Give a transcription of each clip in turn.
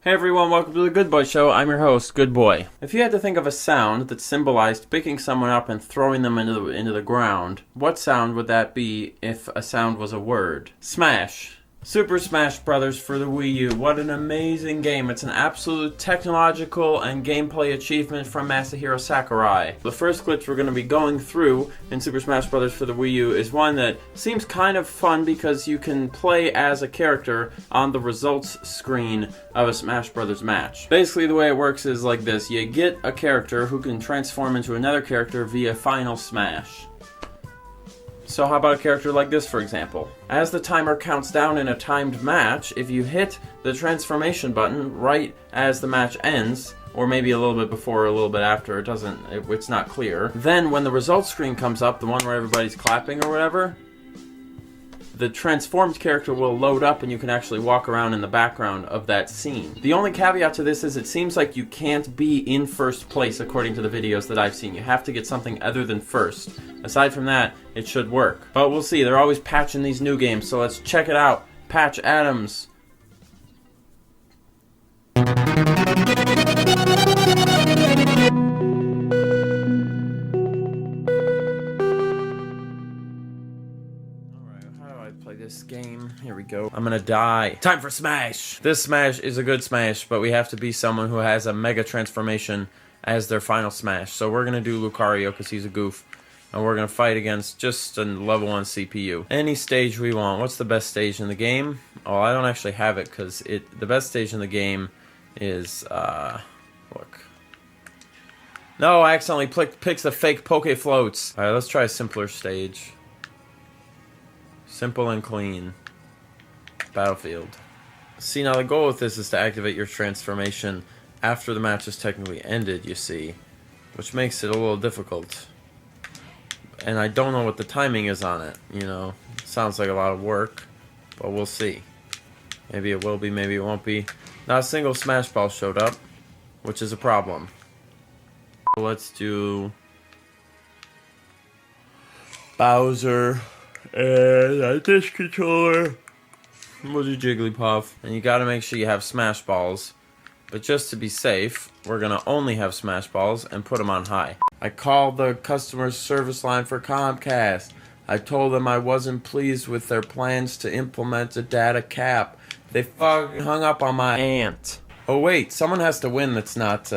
Hey everyone, welcome to the Good Boy Show. I'm your host, Good Boy. If you had to think of a sound that symbolized picking someone up and throwing them into the ground, what sound would that be if a sound was a word? Smash. Super Smash Bros. For the Wii U. What an amazing game. It's an absolute technological and gameplay achievement from Masahiro Sakurai. The first glitch we're going to be going through in Super Smash Bros. For the Wii U is one that seems kind of fun because you can play as a character on the results screen of a Smash Bros. Match. Basically the way it works is like this. You get a character who can transform into another character via Final Smash. So how about a character like this, for example? As the timer counts down in a timed match, if you hit the transformation button right as the match ends, or maybe a little bit before or a little bit after, it's not clear, then when the results screen comes up, the one where everybody's clapping or whatever, the transformed character will load up and you can actually walk around in the background of that scene. The only caveat to this is it seems like you can't be in first place according to the videos that I've seen. You have to get something other than first. Aside from that, it should work. But we'll see. They're always patching these new games, so let's check it out. Patch Adams. This game. Here we go. I'm gonna die. Time for Smash! This Smash is a good Smash, but we have to be someone who has a Mega Transformation as their final Smash. So we're gonna do Lucario because he's a goof. And we're gonna fight against just a level 1 CPU. Any stage we want. What's the best stage in the game? Oh, I don't actually have it because the best stage in the game is, look. No, I accidentally picked the fake Poke Floats. Alright, let's try a simpler stage. Simple and clean. Battlefield. See, now the goal with this is to activate your transformation after the match is technically ended, you see. Which makes it a little difficult. And I don't know what the timing is on it, you know. It sounds like a lot of work, but we'll see. Maybe it will be, maybe it won't be. Not a single Smash Ball showed up, which is a problem. Let's do Bowser. And this controller. We'll do Jigglypuff. And you gotta make sure you have Smash Balls. But just to be safe, we're gonna only have Smash Balls and put them on high. I called the customer service line for Comcast. I told them I wasn't pleased with their plans to implement a data cap. They fucking hung up on my aunt. Oh wait, someone has to win that's not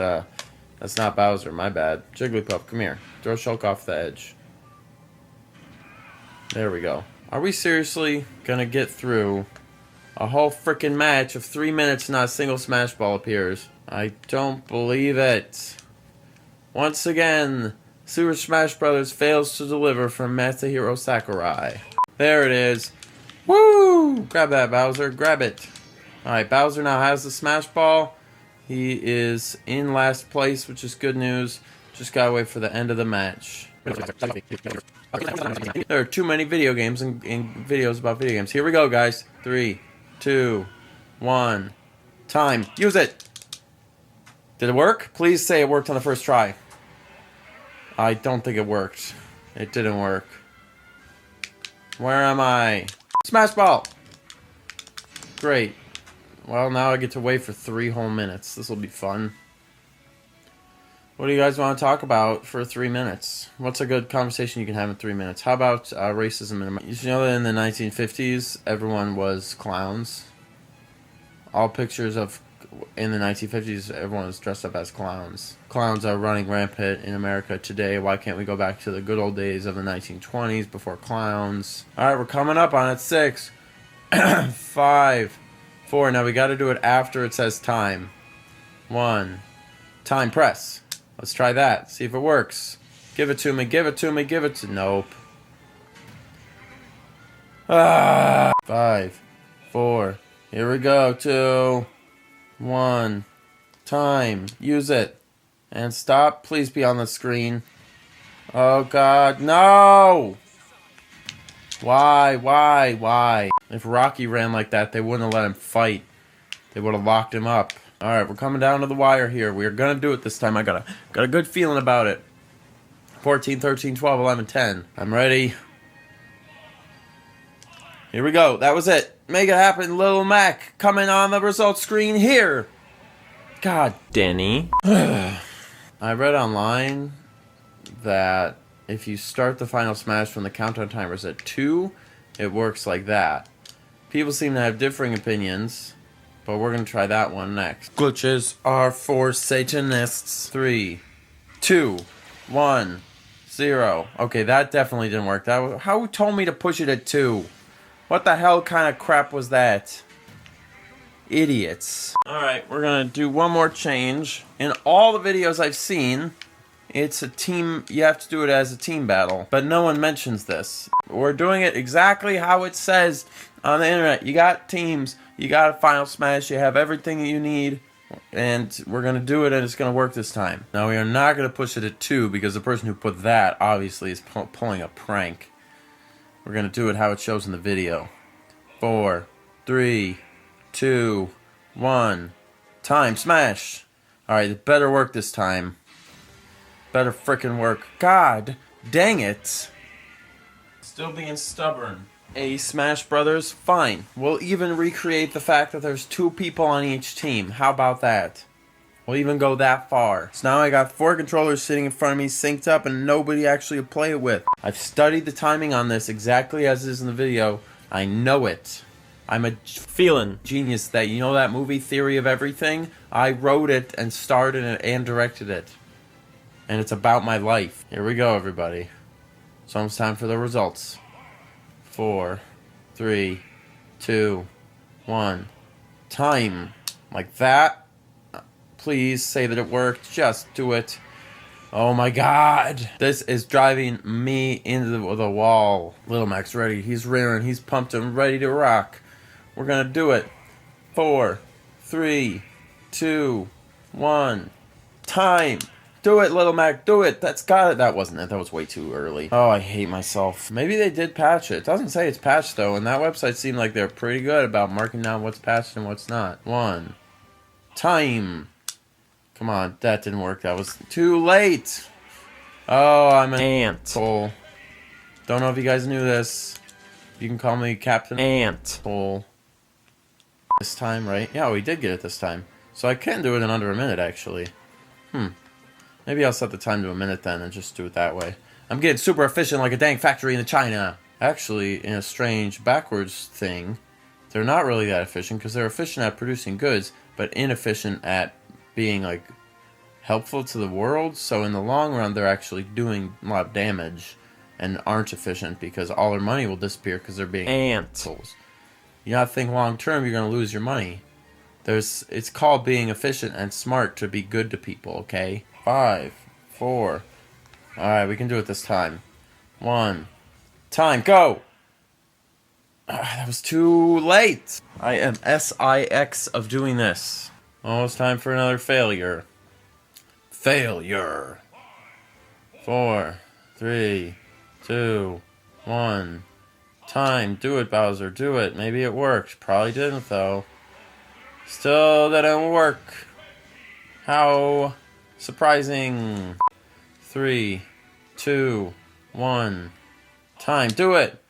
Bowser, my bad. Jigglypuff, come here. Throw Shulk off the edge. There we go. Are we seriously gonna get through a whole frickin' match of 3 minutes and not a single Smash Ball appears? I don't believe it. Once again, Super Smash Bros. Fails to deliver from Masahiro Sakurai. There it is. Woo! Grab that, Bowser. Grab it. Alright, Bowser now has the Smash Ball. He is in last place, which is good news. Just gotta wait for the end of the match. There are too many video games and videos about video games. Here we go, guys. 3, 2, 1. Time. Use it. Did it work? Please say it worked on the first try. I don't think it worked. It didn't work. Where am I? Smash Ball. Great. Well, now I get to wait for 3 whole minutes. This will be fun. What do you guys want to talk about for 3 minutes? What's a good conversation you can have in 3 minutes? How about racism? You know that in the 1950s, everyone was clowns? All pictures of, in the 1950s, everyone was dressed up as clowns. Clowns are running rampant in America today. Why can't we go back to the good old days of the 1920s before clowns? Alright, we're coming up on it. 6, 5, 4. Now we got to do it after it says time. 1. Time, press. Let's try that. See if it works. Give it to me. Give it to me. Give it to... Nope. 5, 4. Here we go. 2, 1. Time. Use it. And stop. Please be on the screen. Oh, God. No! Why? If Rocky ran like that, they wouldn't have let him fight. They would have locked him up. Alright, we're coming down to the wire here. We're going to do it this time. I got a good feeling about it. 14, 13, 12, 11, 10. I'm ready. Here we go. That was it. Make it happen, Little Mac. Coming on the results screen here. God, Denny. I read online that if you start the final smash from the countdown timers at 2, it works like that. People seem to have differing opinions, but we're going to try that one next. Glitches are for Satanists. 3, 2, 1, 0. Okay, that definitely didn't work. Who told me to push it at 2? What the hell kind of crap was that? Idiots. Alright, we're going to do one more change. In all the videos I've seen, it's a team, you have to do it as a team battle. But no one mentions this. We're doing it exactly how it says on the internet. You got teams, you got a final smash, you have everything you need. And we're going to do it and it's going to work this time. Now we are not going to push it at 2 because the person who put that obviously is pulling a prank. We're going to do it how it shows in the video. 4, 3, 2, 1. Time. Smash. Alright, it better work this time. Better frickin' work. God dang it. Still being stubborn. Smash Brothers? Fine. We'll even recreate the fact that there's 2 people on each team. How about that? We'll even go that far. So now I got 4 controllers sitting in front of me, synced up, and nobody actually to play it with. I've studied the timing on this exactly as it is in the video. I know it. I'm a feeling genius that, you know that movie Theory of Everything? I wrote it and started it and directed it. And it's about my life. Here we go, everybody. It's almost time for the results. 4, 3, 2, 1. Time. Like that. Please say that it worked. Just do it. Oh my god. This is driving me into the wall. Little Mac's ready. He's rearing. He's pumped and ready to rock. We're gonna do it. 4, 3, 2, 1. Time. Do it, Little Mac. Do it. That's got it. That wasn't it. That was way too early. Oh, I hate myself. Maybe they did patch it. It doesn't say it's patched, though, and that website seemed like they're pretty good about marking down what's patched and what's not. 1. Time. Come on. That didn't work. That was too late. Oh, I'm an ant. Don't know if you guys knew this. You can call me Captain Ant. This time, right? Yeah, we did get it this time. So I can do it in under a minute, actually. Maybe I'll set the time to a minute then and just do it that way. I'm getting super efficient like a dang factory in China. Actually, in a strange backwards thing, they're not really that efficient because they're efficient at producing goods, but inefficient at being, like, helpful to the world. So in the long run, they're actually doing a lot of damage and aren't efficient because all their money will disappear because they're being assholes. You gotta think long term, you're gonna lose your money. It's called being efficient and smart to be good to people, okay? 5, 4. Alright, we can do it this time. 1. Time, go! That was too late! I am SIX of doing this. Almost time for another failure. Failure! 4, 3, 2, 1. Time, do it, Bowser, do it. Maybe it worked. Probably didn't, though. Still didn't work. How surprising. 3, 2, 1. Time, do it.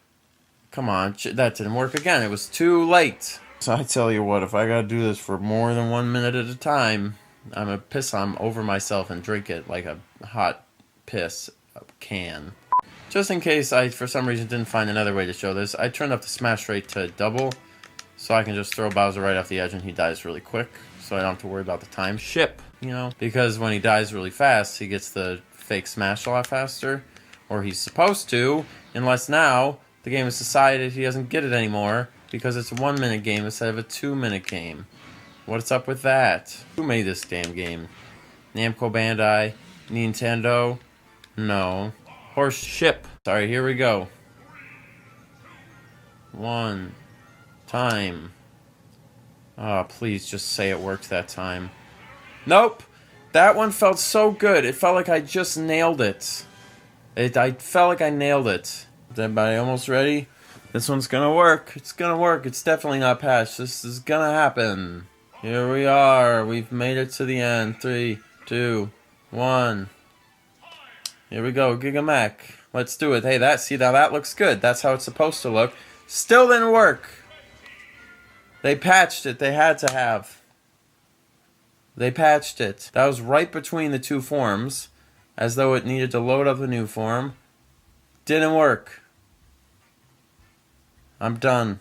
Come on, that didn't work again. It was too late. So I tell you what, if I gotta do this for more than 1 minute at a time, I'm gonna piss over myself and drink it like a hot piss can. Just in case I, for some reason, didn't find another way to show this, I turned up the smash rate to double, so I can just throw Bowser right off the edge and he dies really quick, so I don't have to worry about the time ship, you know? Because when he dies really fast, he gets the fake smash a lot faster, or he's supposed to, unless now the game has decided he doesn't get it anymore, because it's a 1 minute game instead of a 2 minute game. What's up with that? Who made this damn game? Namco Bandai? Nintendo? No. Horse ship. Sorry, here we go. 1. Time. Oh, please just say it worked that time. Nope! That one felt so good. It felt like I just nailed it. I felt like I nailed it. Is everybody almost ready? This one's gonna work. It's gonna work. It's definitely not patched. This is gonna happen. Here we are. We've made it to the end. 3, 2, 1. Here we go. Gigamac. Let's do it. Hey, now that looks good. That's how it's supposed to look. Still didn't work. They patched it. They had to have. They patched it. That was right between the two forms, as though it needed to load up a new form. Didn't work. I'm done.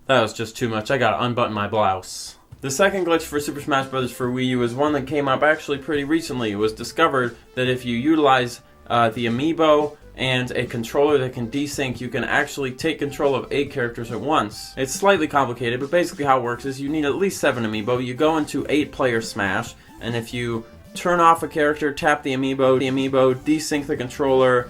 That was just too much. I gotta unbutton my blouse. The second glitch for Super Smash Bros. For Wii U is one that came up actually pretty recently. It was discovered that if you utilize the amiibo and a controller that can desync, you can actually take control of 8 characters at once. It's slightly complicated, but basically how it works is you need at least 7 amiibo. You go into 8-player Smash, and if you turn off a character, tap the amiibo, desync the controller,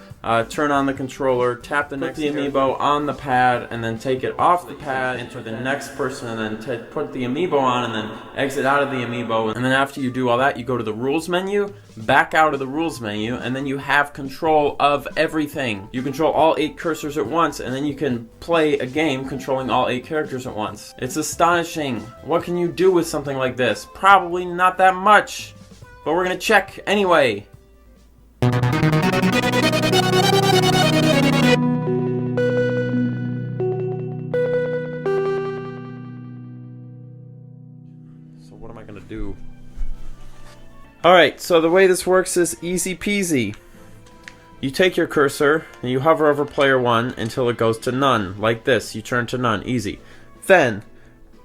turn on the controller, tap the next amiibo on the pad, and then take it off the pad, enter the next person, and then put the amiibo on, and then exit out of the amiibo. And then after you do all that, you go to the rules menu, back out of the rules menu, and then you have control of everything. You control all 8 cursors at once, and then you can play a game controlling all 8 characters at once. It's astonishing. What can you do with something like this? Probably not that much. But we're gonna check anyway. So what am I gonna do? Alright, so the way this works is easy peasy. You take your cursor and you hover over player 1 until it goes to none. Like this, you turn to none, easy. Then,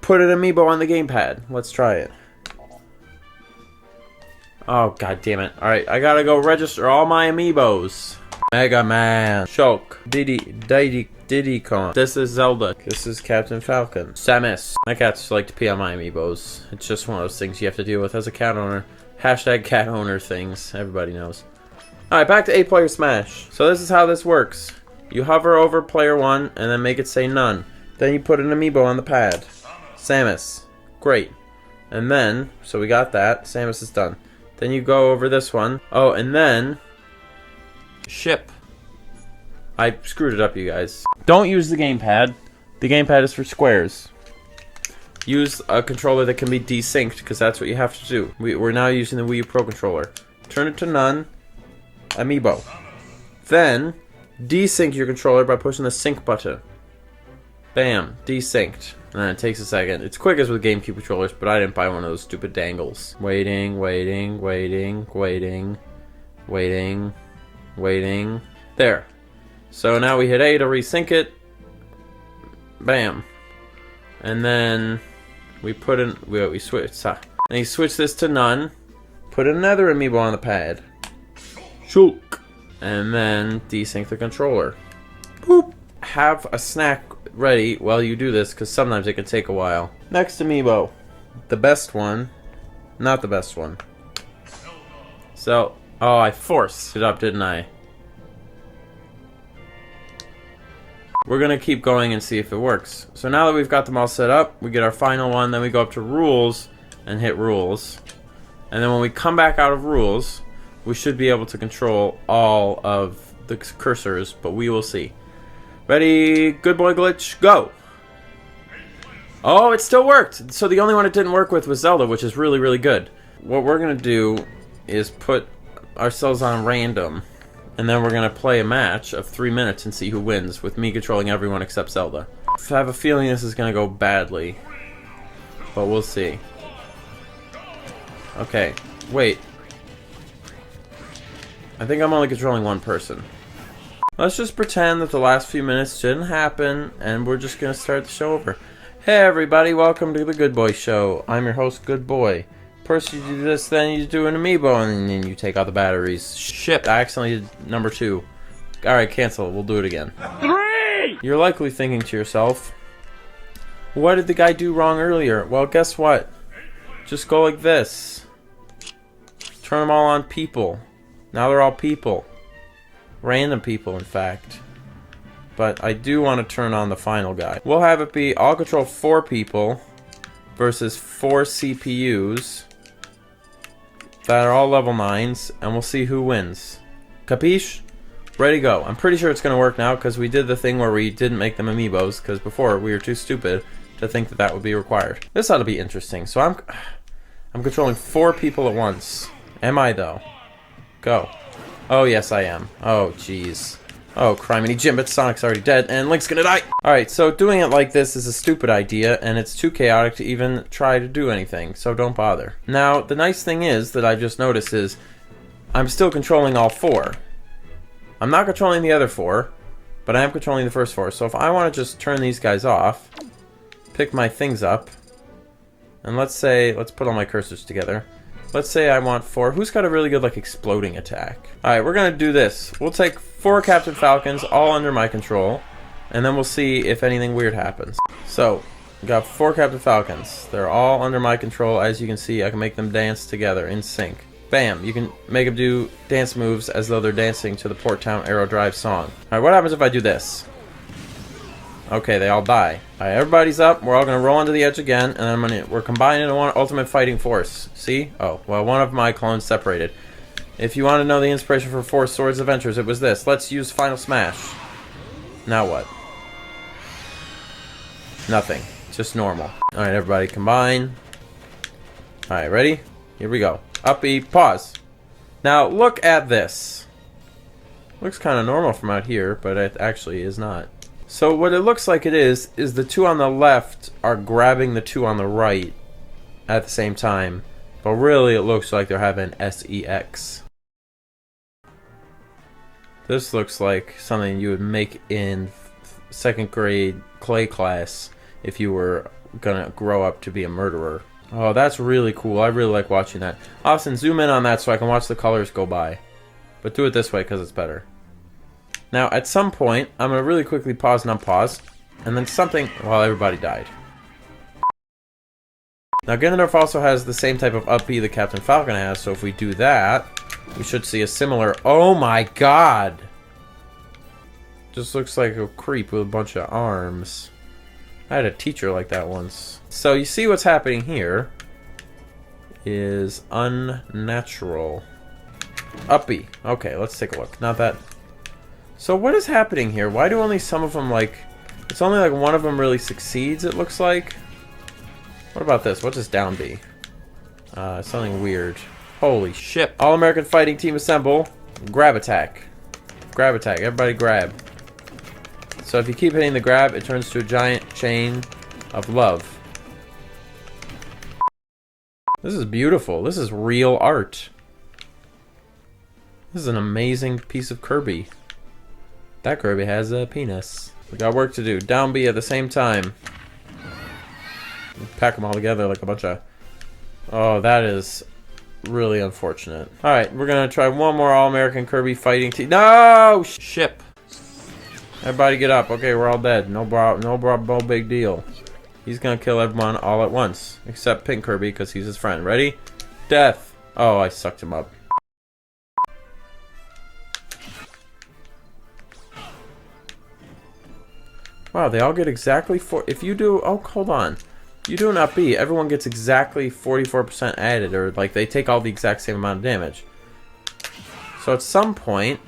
put an amiibo on the gamepad. Let's try it. Oh, god damn it. Alright, I gotta go register all my amiibos. Mega Man. Shulk. Diddy Kong. This is Zelda. This is Captain Falcon. Samus. My cats like to pee on my amiibos. It's just one of those things you have to deal with as a cat owner. Hashtag cat owner things. Everybody knows. Alright, back to 8-player Smash. So this is how this works. You hover over player 1 and then make it say none. Then you put an amiibo on the pad. Samus. Great. And then, so we got that. Samus is done. Then you go over this one. Oh, and then ship. I screwed it up, you guys. Don't use the gamepad. The gamepad is for squares. Use a controller that can be desynced, because that's what you have to do. We're now using the Wii U Pro controller. Turn it to none. Amiibo. Then desync your controller by pushing the sync button. Bam. Desynced. And then it takes a second. It's quick as with GameCube controllers, but I didn't buy one of those stupid dangles. Waiting. There. So now we hit A to resync it. Bam. And then we put in, we switch. And you switch this to none. Put another amiibo on the pad. Shulk. And then desync the controller. Boop. Have a snack ready while you do this, because sometimes it can take a while. Next amiibo. The best one. Not the best one. So, oh, I forced it up, didn't I? We're gonna keep going and see if it works. So now that we've got them all set up, we get our final one, then we go up to rules and hit rules. And then when we come back out of rules, we should be able to control all of the cursors, but we will see. Ready, good boy glitch, go! Oh, it still worked! So the only one it didn't work with was Zelda, which is really, really good. What we're going to do is put ourselves on random, and then we're going to play a match of 3 minutes and see who wins, with me controlling everyone except Zelda. I have a feeling this is going to go badly, but we'll see. Okay, wait. I think I'm only controlling one person. Let's just pretend that the last few minutes didn't happen, and we're just going to start the show over. Hey everybody, welcome to the Good Boy Show. I'm your host, Good Boy. First you do this, then you do an amiibo, and then you take out the batteries. Shit, I accidentally did number 2. Alright, cancel. We'll do it again. 3! You're likely thinking to yourself, what did the guy do wrong earlier? Well, guess what? Just go like this. Turn them all on people. Now they're all people. Random people, in fact. But I do want to turn on the final guy. We'll have it be, I'll control 4 people versus 4 CPUs that are all level 9s, and we'll see who wins. Capiche? Ready, go. I'm pretty sure it's going to work now, because we did the thing where we didn't make them amiibos, because before we were too stupid to think that that would be required. This ought to be interesting. So I'm controlling 4 people at once. Am I, though? Go. Oh, yes, I am. Oh, jeez. Oh, criminy Jim, but Sonic's already dead, and Link's gonna die! Alright, so doing it like this is a stupid idea, and it's too chaotic to even try to do anything, so don't bother. Now, the nice thing is, that I just noticed is, I'm still controlling all 4. I'm not controlling the other 4, but I am controlling the first 4, so if I want to just turn these guys off, pick my things up, and let's put all my cursors together. Let's say I want 4. Who's got a really good, like, exploding attack? Alright, we're gonna do this. We'll take 4 Captain Falcons, all under my control, and then we'll see if anything weird happens. So, we got 4 Captain Falcons. They're all under my control. As you can see, I can make them dance together in sync. Bam! You can make them do dance moves as though they're dancing to the Port Town Arrow Drive song. Alright, what happens if I do this? Okay, they all die. Alright, everybody's up. We're all going to roll onto the edge again, and then we're combining into one ultimate fighting force. See? Oh, well, one of my clones separated. If you want to know the inspiration for 4 Swords Adventures, it was this. Let's use Final Smash. Now what? Nothing. Just normal. Alright, everybody, combine. Alright, ready? Here we go. Up, E, pause. Now, look at this. Looks kind of normal from out here, but it actually is not. So what it looks like it is the 2 on the left are grabbing the 2 on the right at the same time. But really it looks like they're having sex. This looks like something you would make in 2nd grade clay class if you were gonna grow up to be a murderer. Oh, that's really cool. I really like watching that. Austin, zoom in on that so I can watch the colors go by. But do it this way because it's better. Now, at some point, I'm going to really quickly pause and unpause, and then something... Well, everybody died. Now, Ganondorf also has the same type of up B that Captain Falcon has, so if we do that, we should see a similar... Oh my god! Just looks like a creep with a bunch of arms. I had a teacher like that once. So, you see what's happening here is unnatural. Up B. Okay, let's take a look. Not that... So what is happening here? Why do only some of them, like... It's only like one of them really succeeds, it looks like. What about this? What's this down B? Something weird. Holy shit. All-American Fighting Team assemble. Grab attack. Grab attack. Everybody grab. So if you keep hitting the grab, it turns to a giant chain of love. This is beautiful. This is real art. This is an amazing piece of Kirby. That Kirby has a penis. We got work to do. Down B at the same time. Pack them all together like a bunch of... Oh, that is really unfortunate. Alright, we're gonna try one more All-American Kirby Fighting Team. No! Ship! Everybody get up. Okay, we're all dead. No big deal. He's gonna kill everyone all at once. Except Pink Kirby, because he's his friend. Ready? Death! Oh, I sucked him up. Wow, they all get exactly if you do... Oh, hold on. You do an up B, everyone gets exactly 44% added, or like they take all the exact same amount of damage. So at some point,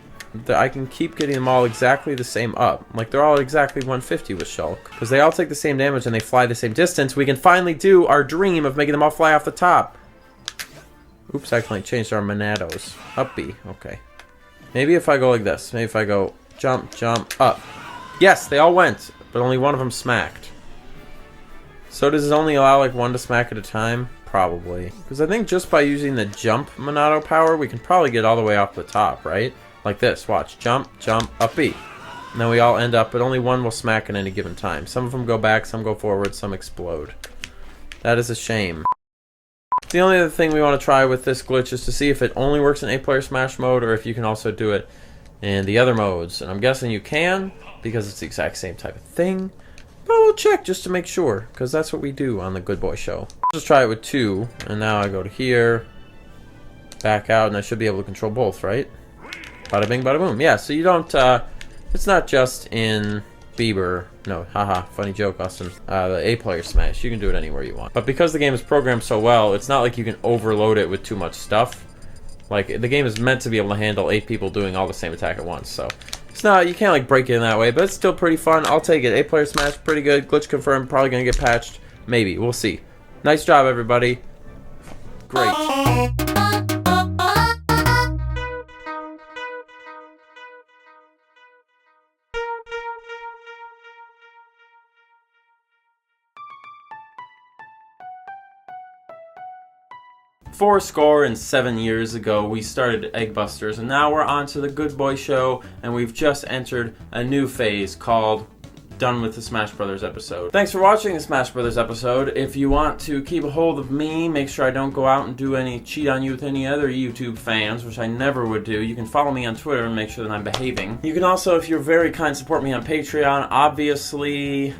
I can keep getting them all exactly the same up. Like they're all exactly 150 with Shulk. Because they all take the same damage and they fly the same distance, we can finally do our dream of making them all fly off the top. Oops, I accidentally changed our Monados. Up B, okay. Maybe if I go like this. Maybe if I go jump, jump, up. Yes, they all went, but only one of them smacked. So does it only allow like one to smack at a time? Probably. Because I think just by using the jump Monado power, we can probably get all the way off the top, right? Like this, watch. Jump, jump, up B. And then we all end up, but only one will smack at any given time. Some of them go back, some go forward, some explode. That is a shame. The only other thing we want to try with this glitch is to see if it only works in 8-player Smash mode, or if you can also do it in the other modes. And I'm guessing you can, because it's the exact same type of thing. But we'll check just to make sure, because that's what we do on the Good Boy Show. Just try it with 2, and now I go to here, back out, and I should be able to control both, right? Bada bing, bada boom. Yeah, so you don't, it's not just in Bieber. No, haha, funny joke, Austin. The 8-player Smash, you can do it anywhere you want. But because the game is programmed so well, it's not like you can overload it with too much stuff. Like, the game is meant to be able to handle 8 people doing all the same attack at once, so... It's not, you can't like break it in that way, but it's still pretty fun. I'll take it. 8-player Smash, pretty good. Glitch confirmed, probably gonna get patched. Maybe, we'll see. Nice job, everybody. Great. 407 years ago, we started Egg Busters, and now we're on to the Good Boy Show, and we've just entered a new phase called Done with the Smash Brothers episode. Thanks for watching the Smash Brothers episode. If you want to keep a hold of me, make sure I don't go out and do any cheat on you with any other YouTube fans, which I never would do. You can follow me on Twitter and make sure that I'm behaving. You can also, if you're very kind, support me on Patreon. Obviously,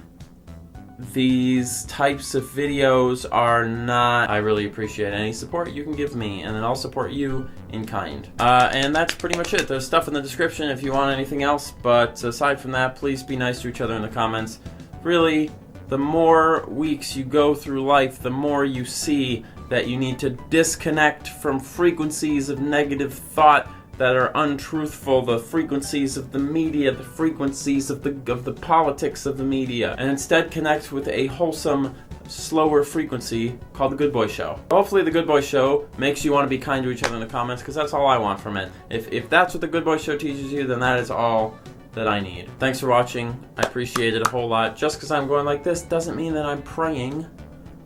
these types of videos are not... I really appreciate any support you can give me, and then I'll support you in kind. And that's pretty much it. There's stuff in the description if you want anything else, but aside from that, please be nice to each other in the comments. Really, the more weeks you go through life, the more you see that you need to disconnect from frequencies of negative thought that are untruthful, the frequencies of the media, the frequencies of the politics of the media, and instead connect with a wholesome, slower frequency called the Good Boy Show. Hopefully the Good Boy Show makes you want to be kind to each other in the comments, because that's all I want from it. If that's what the Good Boy Show teaches you, then that is all that I need. Thanks for watching. I appreciate it a whole lot. Just because I'm going like this doesn't mean that I'm praying.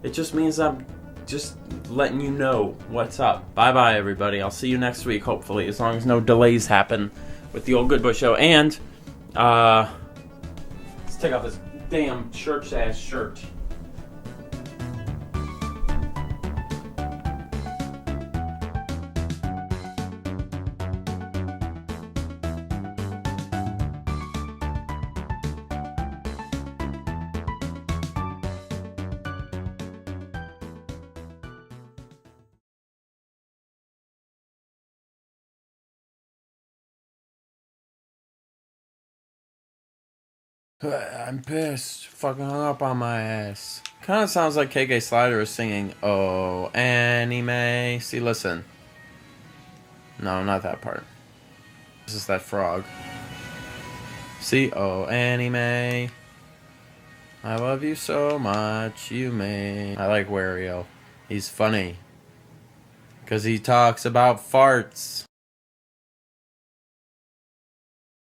It just means I'm just letting you know what's up. Bye-bye, everybody. I'll see you next week, hopefully, as long as no delays happen with the old Good Boy Show. And, let's take off this damn church-ass shirt. I'm pissed. Fucking hung up on my ass. Kind of sounds like KK Slider is singing, "Oh, anime." See, listen. No, not that part. This is that frog. See, "Oh, anime. I love you so much, you may." I like Wario. He's funny. Because he talks about farts.